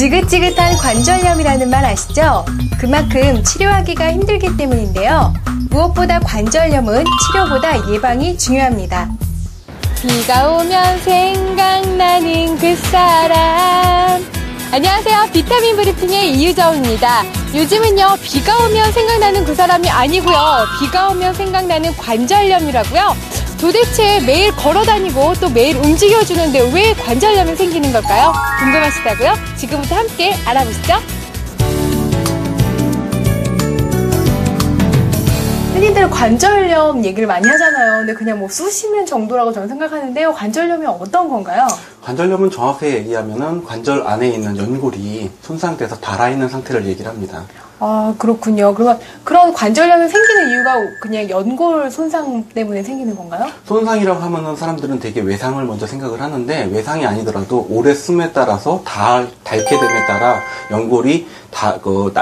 지긋지긋한 관절염이라는 말 아시죠? 그만큼 치료하기가 힘들기 때문인데요. 무엇보다 관절염은 치료보다 예방이 중요합니다. 비가 오면 생각나는 그 사람. 안녕하세요. 비타민 브리핑의 이유정입니다. 요즘은요, 비가 오면 생각나는 그 사람이 아니고요. 비가 오면 생각나는 관절염이라고요. 도대체 매일 걸어다니고 또 매일 움직여주는데 왜 관절염이 생기는 걸까요? 궁금하시다고요? 지금부터 함께 알아보시죠. 흔히들 관절염 얘기를 많이 하잖아요. 근데 그냥 뭐 쑤시는 정도라고 저는 생각하는데요. 관절염이 어떤 건가요? 관절염은 정확히 얘기하면은 관절 안에 있는 연골이 손상돼서 닳아있는 상태를 얘기를 합니다. 아, 그렇군요. 그러면 그런 관절염이 생기는 이유가 그냥 연골 손상 때문에 생기는 건가요? 손상이라고 하면은 사람들은 되게 외상을 먼저 생각을 하는데 외상이 아니더라도 오래 숨에 따라서 닳게 됨에 따라 연골이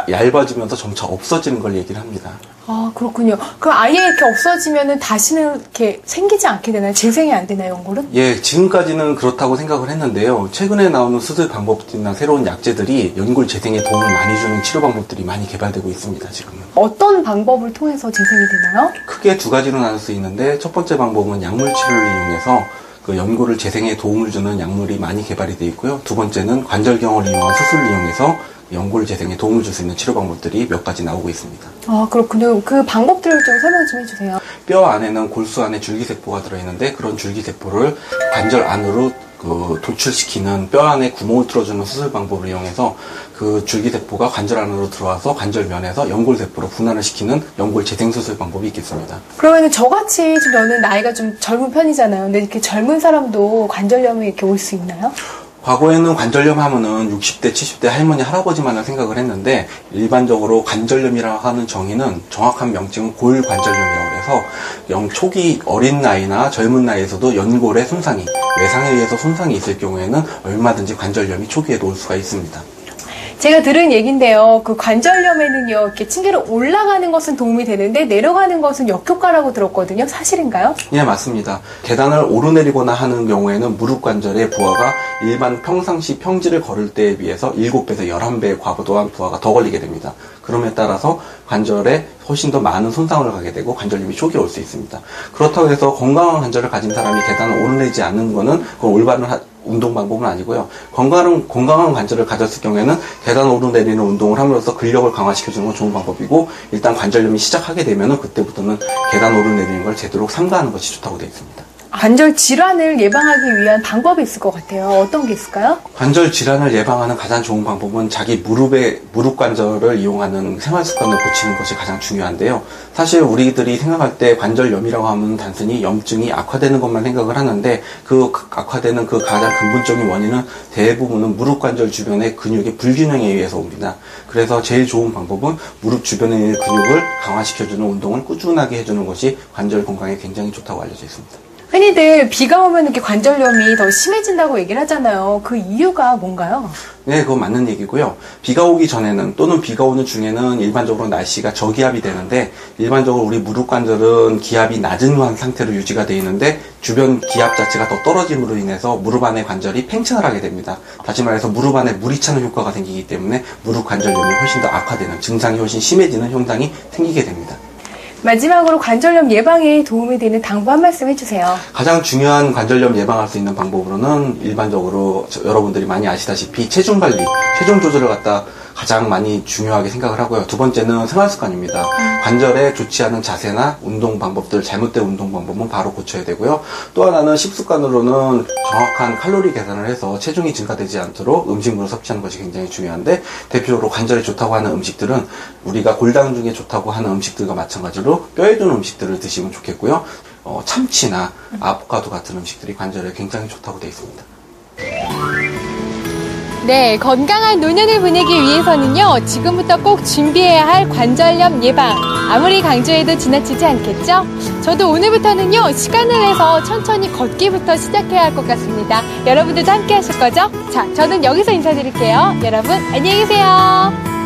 얇아지면서 점차 없어지는 걸 얘기를 합니다. 아, 그렇군요. 그럼 아예 이렇게 없어지면은 다시는 이렇게 생기지 않게 되나요? 재생이 안 되나요, 연골은? 예, 지금까지는 그렇다고 생각을 했는데요. 최근에 나오는 수술 방법이나 새로운 약제들이 연골 재생에 도움을 많이 주는 치료 방법들이 많이 개발되고 있습니다, 지금은. 어떤 방법을 통해서 재생이 되나요? 크게 두 가지로 나눌 수 있는데, 첫 번째 방법은 약물 치료를 이용해서 그 연골을 재생에 도움을 주는 약물이 많이 개발이 되어 있고요. 두 번째는 관절경을 이용한 수술을 이용해서 연골 재생에 도움을 줄 수 있는 치료 방법들이 몇 가지 나오고 있습니다. 아, 그렇군요. 그 방법들을 좀 설명 좀 해주세요. 뼈 안에는 골수 안에 줄기세포가 들어있는데 그런 줄기세포를 관절 안으로 도출시키는 뼈 안에 구멍을 뚫어주는 수술 방법을 이용해서 그 줄기세포가 관절 안으로 들어와서 관절면에서 연골세포로 분할을 시키는 연골 재생 수술 방법이 있겠습니다. 그러면 저같이 좀 저는 나이가 좀 젊은 편이잖아요. 근데 이렇게 젊은 사람도 관절염이 이렇게 올 수 있나요? 과거에는 관절염 하면은 60대, 70대 할머니, 할아버지만을 생각을 했는데 일반적으로 관절염이라고 하는 정의는 정확한 명칭은 골관절염이라고 해서 초기 어린 나이나 젊은 나이에서도 연골의 손상이, 외상에 의해서 손상이 있을 경우에는 얼마든지 관절염이 초기에도 올 수가 있습니다. 제가 들은 얘기인데요. 그 관절염에는요, 이렇게 층계로 올라가는 것은 도움이 되는데 내려가는 것은 역효과라고 들었거든요. 사실인가요? 예, 맞습니다. 계단을 오르내리거나 하는 경우에는 무릎 관절의 부하가 일반 평상시 평지를 걸을 때에 비해서 7배에서 11배의 과도한 부하가 더 걸리게 됩니다. 그럼에 따라서 관절에 훨씬 더 많은 손상을 가게 되고 관절염이 초기에 올 수 있습니다. 그렇다고 해서 건강한 관절을 가진 사람이 계단을 오르내리지 않는 거는 그건 올바른 운동 방법은 아니고요. 건강한 관절을 가졌을 경우에는 계단 오르내리는 운동을 함으로써 근력을 강화시켜주는 건 좋은 방법이고 일단 관절염이 시작하게 되면은 그때부터는 계단 오르내리는 걸 제대로 삼가하는 것이 좋다고 되어 있습니다. 관절 질환을 예방하기 위한 방법이 있을 것 같아요. 어떤 게 있을까요? 관절 질환을 예방하는 가장 좋은 방법은 자기 무릎 관절을 이용하는 생활 습관을 고치는 것이 가장 중요한데요. 사실 우리들이 생각할 때 관절염이라고 하면 단순히 염증이 악화되는 것만 생각을 하는데 그 악화되는 그 가장 근본적인 원인은 대부분은 무릎 관절 주변의 근육의 불균형에 의해서 옵니다. 그래서 제일 좋은 방법은 무릎 주변에 있는 근육을 강화시켜주는 운동을 꾸준하게 해주는 것이 관절 건강에 굉장히 좋다고 알려져 있습니다. 흔히들 비가 오면 이렇게 관절염이 더 심해진다고 얘기를 하잖아요. 그 이유가 뭔가요? 네, 그건 맞는 얘기고요. 비가 오기 전에는 또는 비가 오는 중에는 일반적으로 날씨가 저기압이 되는데 일반적으로 우리 무릎 관절은 기압이 낮은 상태로 유지가 되어 있는데 주변 기압 자체가 더 떨어짐으로 인해서 무릎 안의 관절이 팽창을 하게 됩니다. 다시 말해서 무릎 안에 물이 차는 효과가 생기기 때문에 무릎 관절염이 훨씬 더 악화되는 증상이 훨씬 심해지는 현상이 생기게 됩니다. 마지막으로 관절염 예방에 도움이 되는 당부 한 말씀 해주세요. 가장 중요한 관절염 예방할 수 있는 방법으로는 일반적으로 여러분들이 많이 아시다시피 체중 관리, 체중 조절을 갖다 가장 많이 중요하게 생각을 하고요. 두 번째는 생활 습관입니다. 관절에 좋지 않은 자세나 운동 방법들, 잘못된 운동 방법은 바로 고쳐야 되고요. 또 하나는 식습관으로는 정확한 칼로리 계산을 해서 체중이 증가되지 않도록 음식물을 섭취하는 것이 굉장히 중요한데 대표적으로 관절에 좋다고 하는 음식들은 우리가 골다공 중에 좋다고 하는 음식들과 마찬가지로 뼈에 좋은 음식들을 드시면 좋겠고요. 참치나 아보카도 같은 음식들이 관절에 굉장히 좋다고 되어 있습니다. 네, 건강한 노년을 보내기 위해서는요, 지금부터 꼭 준비해야 할 관절염 예방. 아무리 강조해도 지나치지 않겠죠? 저도 오늘부터는요, 시간을 내서 천천히 걷기부터 시작해야 할 것 같습니다. 여러분들도 함께 하실 거죠? 자, 저는 여기서 인사드릴게요. 여러분, 안녕히 계세요.